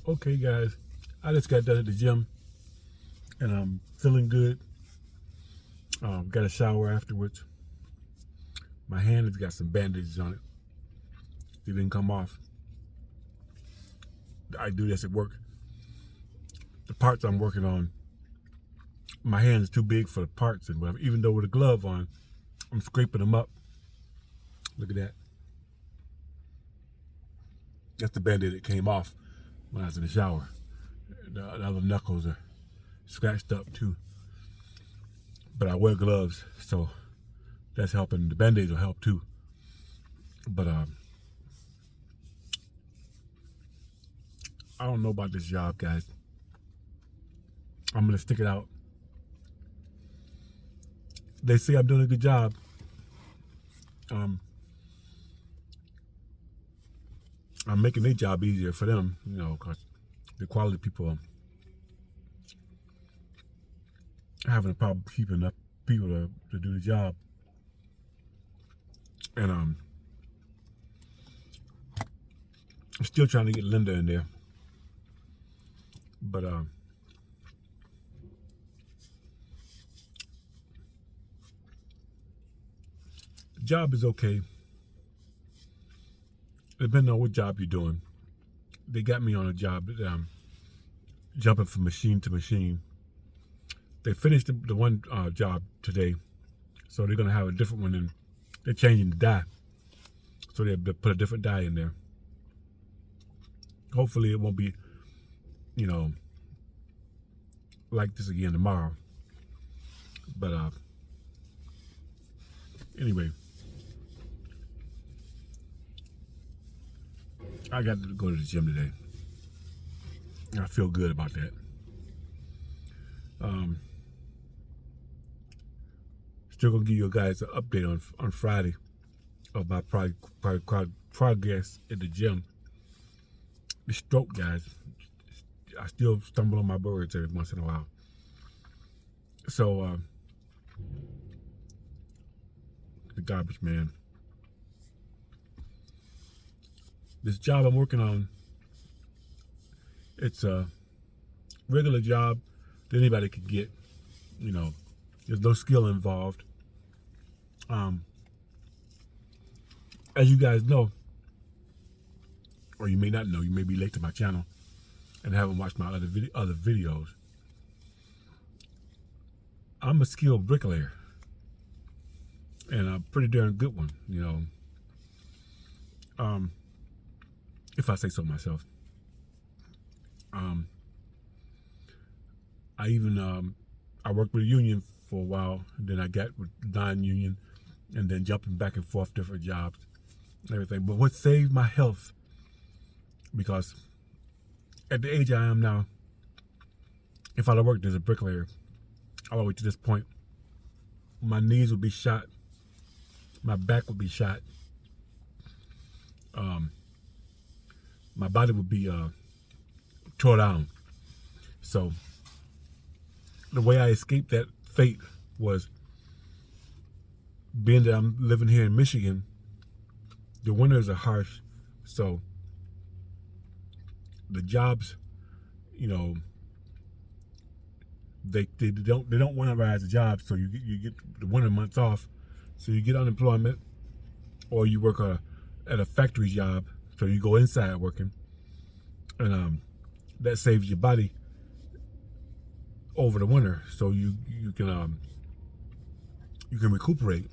Okay, guys, I just got done at the gym and I'm feeling good. Got a shower afterwards. My hand has got some bandages on it. They didn't come off. I do this at work. The parts I'm working on, my hand is too big for the parts and whatever. Even though with a glove on, I'm scraping them up. Look at that. That's the band-aid that came off when I was in the shower. The other knuckles are scratched up too. But I wear gloves, so that's helping. The band-aids will help too. But I don't know about this job, guys. I'm gonna stick it out. They say I'm doing a good job. I'm making their job easier for them, because the quality people are having a problem keeping enough people to do the job. And I'm still trying to get Linda in there. But the job is okay. Depending on what job you're doing. They got me on a job that jumping from machine to machine. They finished the one job today, so they're gonna have a different one, and they're changing the die, so they put a different die in there. Hopefully, it won't be, like this again tomorrow. But anyway, I got to go to the gym today. I feel good about that. Still gonna give you guys an update on Friday of my progress at the gym. The stroke, guys. I still stumble on my words every once in a while. So the garbage man. This job I'm working on, it's a regular job that anybody could get. There's no skill involved. As you guys know, or you may not know, you may be late to my channel and haven't watched my other videos. I'm a skilled bricklayer, and a pretty darn good one, if I say so myself. I worked with a union for a while, and then I got with non-union, and then jumping back and forth different jobs and everything. But what saved my health, because at the age I am now, if I'd have worked as a bricklayer all the way to this point, my knees would be shot, my back would be shot, my body would be tore down. So the way I escaped that fate was, being that I'm living here in Michigan, the winters are harsh, so the jobs, they don't winterize the jobs, so you get the winter months off, so you get unemployment, or you work at a factory job, so you go inside working, and that saves your body over the winter, so you can recuperate.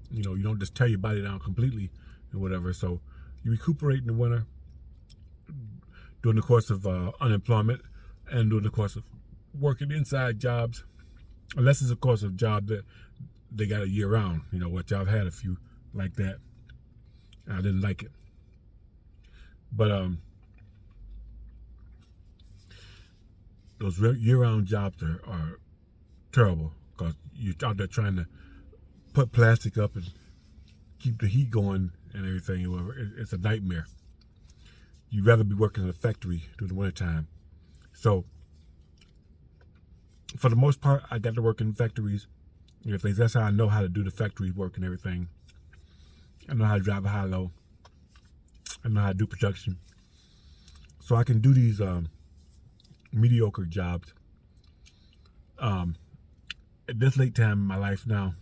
You don't just tear your body down completely and whatever. So you recuperate in the winter during the course of unemployment, and during the course of working inside jobs, unless it's of course a job that they got a year round, which I've had a few like that. I didn't like it, but those year-round jobs are terrible, because you're out there trying to put plastic up and keep the heat going and everything. It's a nightmare. You'd rather be working in a factory during the wintertime. So for the most part, I got to work in factories. That's how I know how to do the factory work and everything. I know how to drive a high-low. I know how to do production. So I can do these mediocre jobs. At this late time in my life now,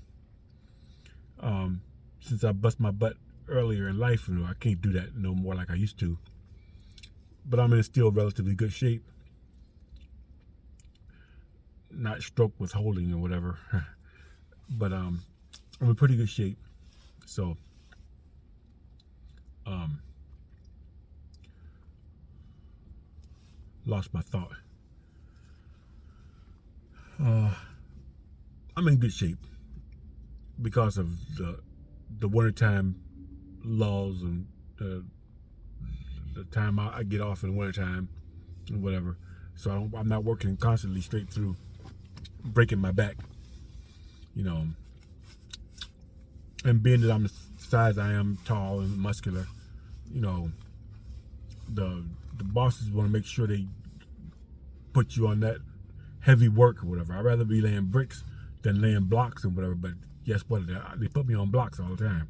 since I bust my butt earlier in life, I can't do that no more like I used to. But I'm in still relatively good shape. Not stroke withholding or whatever. But I'm in pretty good shape. So lost my thought. I'm in good shape because of the wintertime lulls and the time I get off in the wintertime and whatever. So I'm not working constantly straight through, breaking my back, and being that I'm the size I am, tall and muscular, the bosses want to make sure they put you on that heavy work or whatever. I'd rather be laying bricks than laying blocks or whatever, but guess what? They put me on blocks all the time.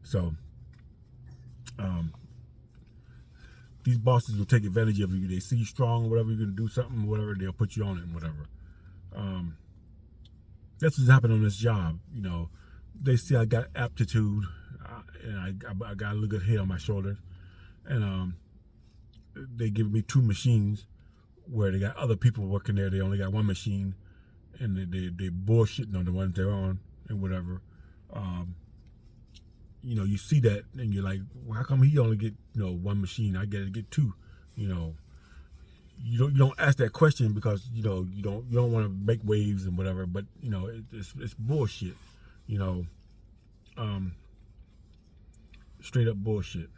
So these bosses will take advantage of you. They see you strong or whatever, you're going to do something, whatever, they'll put you on it and whatever. That's what's happened on this job. They see I got aptitude, and I got a little good head on my shoulders, and they give me 2 machines where they got other people working there. They only got 1 machine, and they bullshitting on the ones they're on and whatever. You see that and you're like, well, how come he only get 1 machine? I get 2. You don't ask that question because you don't want to make waves and whatever. But it's bullshit. Straight up bullshit.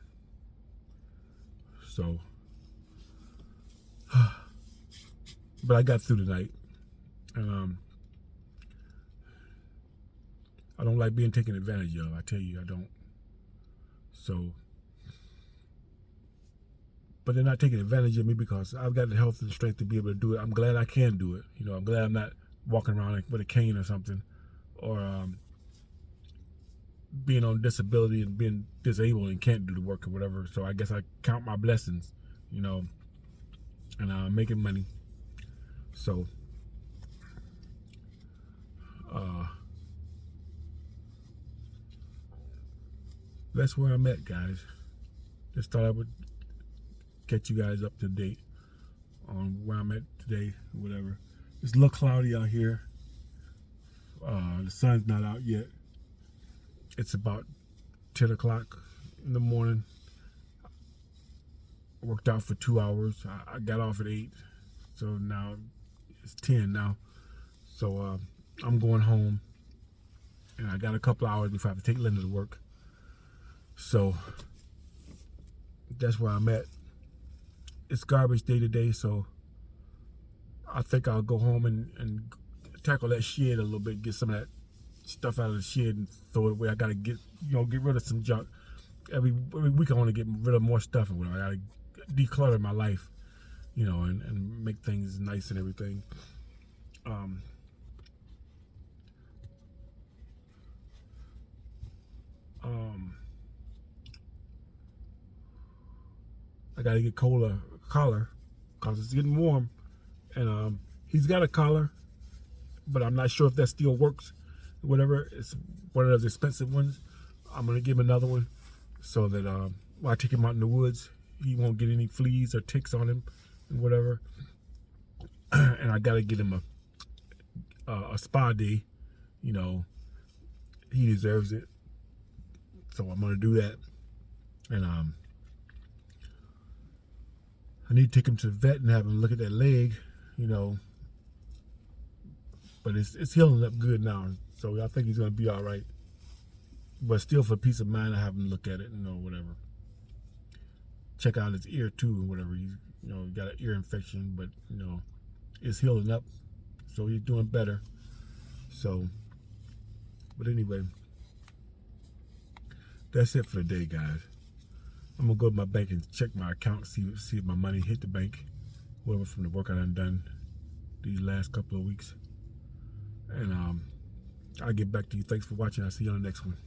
So, but I got through the night, and I don't like being taken advantage of. I tell you, I don't. So, but they're not taking advantage of me because I've got the health and strength to be able to do it. I'm glad I can do it. I'm glad I'm not walking around with a cane or something, or being on disability and being disabled and can't do the work or whatever. So I guess I count my blessings, and I'm making money. So, that's where I'm at, guys. Just thought I would get you guys up to date on where I'm at today, whatever. It's a little cloudy out here. The sun's not out yet. It's about 10 o'clock in the morning. I worked out for 2 hours. I got off at 8. So now it's 10 now. So I'm going home. And I got a couple hours before I have to take Linda to work. So that's where I'm at. It's garbage day to day, so I think I'll go home and tackle that shed a little bit, get some of that stuff out of the shed and throw it away. I gotta get rid of some junk. Every week I want to get rid of more stuff and whatever. I gotta declutter my life, and make things nice and everything. I gotta get Cola a collar because it's getting warm, and he's got a collar, but I'm not sure if that still works. Whatever, it's one of those expensive ones. I'm gonna give him another one so that when I take him out in the woods, he won't get any fleas or ticks on him and whatever. And I gotta get him a spa day. He deserves it. So I'm gonna do that, and I need to take him to the vet and have him look at that leg, but it's healing up good now, so I think he's gonna be all right. But still, for peace of mind, I have him look at it, whatever. Check out his ear too, or whatever. He's, got an ear infection, but it's healing up, so he's doing better. So, but anyway, that's it for the day, guys. I'm gonna go to my bank and check my account, see if my money hit the bank, whatever, from the work I done these last couple of weeks. And I'll get back to you. Thanks for watching. I'll see you on the next one.